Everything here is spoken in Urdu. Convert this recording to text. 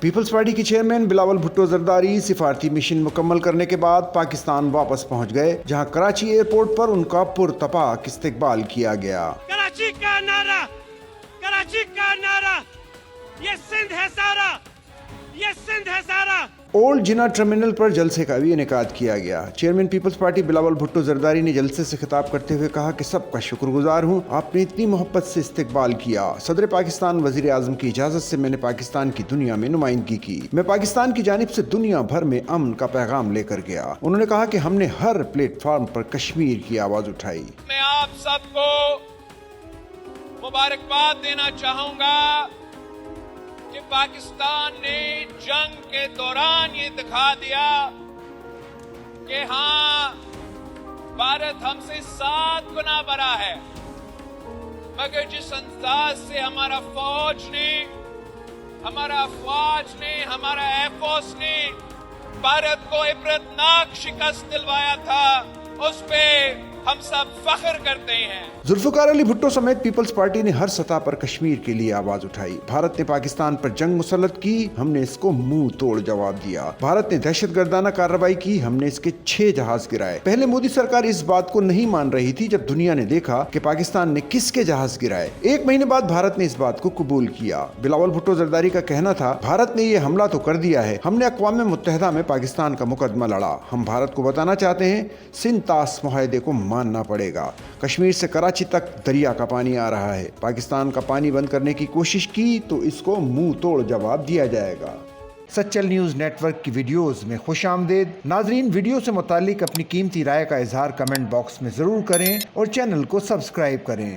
پیپلز پارٹی کے چیئرمین بلاول بھٹو زرداری سفارتی مشن مکمل کرنے کے بعد پاکستان واپس پہنچ گئے، جہاں کراچی ایئرپورٹ پر ان کا پرتپاک استقبال کیا گیا۔ کراچی کا نعرہ، کراچی کا نعرہ، یہ سندھ ہے سارا، یہ سندھ ہے سارا۔ اولڈ جناح ٹرمینل پر جلسے کا بھی انعقاد کیا گیا۔ Chairman Peoples Party Bilawal Bhutto Zardari نے جلسے سے خطاب کرتے ہوئے کہا کہ سب کا شکر گزار ہوں، آپ نے اتنی محبت سے استقبال کیا۔ صدر پاکستان وزیر اعظم کی اجازت سے میں نے پاکستان کی دنیا میں نمائندگی کی۔ میں پاکستان کی جانب سے دنیا بھر میں امن کا پیغام لے کر گیا۔ انہوں نے کہا کہ ہم نے ہر پلیٹ فارم پر کشمیر کی آواز اٹھائی۔ میں آپ سب کو مبارکباد دینا چاہوں گا کہ پاکستان نے جنگ کے دوران یہ دکھا دیا کہ ہاں، بھارت ہم سے 7 گنا بڑا ہے، مگر جس انداز سے ہمارا فوج نے، ہمارا افواج نے، ہمارا ایئر فورس نے بھارت کو عبرتناک شکست دلوایا تھا، اس پہ ہم سب فخر کرتے ہیں۔ ذوالفقار علی بھٹو سمیت پیپلز پارٹی نے ہر سطح پر کشمیر کے لیے آواز اٹھائی۔ بھارت نے پاکستان پر جنگ مسلط کی، ہم نے اس کو منہ توڑ جواب دیا۔ بھارت نے دہشت گردانہ کارروائی کی، ہم نے اس کے 6 جہاز گرائے۔ پہلے مودی سرکار اس بات کو نہیں مان رہی تھی، جب دنیا نے دیکھا کہ پاکستان نے کس کے جہاز گرائے۔ 1 مہینے بعد بھارت نے اس بات کو قبول کیا۔ بلاول بھٹو زرداری کا کہنا تھا، بھارت نے یہ حملہ تو کر دیا ہے، ہم نے اقوام متحدہ میں پاکستان کا مقدمہ لڑا۔ ہم بھارت کو بتانا چاہتے ہیں، سندھ طاس معاہدے کو ماننا پڑے گا۔ کشمیر سے کراچی تک دریا کا پانی آ رہا ہے، پاکستان کا پانی بند کرنے کی کوشش کی تو اس کو منہ توڑ جواب دیا جائے گا۔ سچل نیوز نیٹ ورک کی ویڈیوز میں خوش آمدید۔ ناظرین، ویڈیو سے متعلق اپنی قیمتی رائے کا اظہار کمنٹ باکس میں ضرور کریں اور چینل کو سبسکرائب کریں۔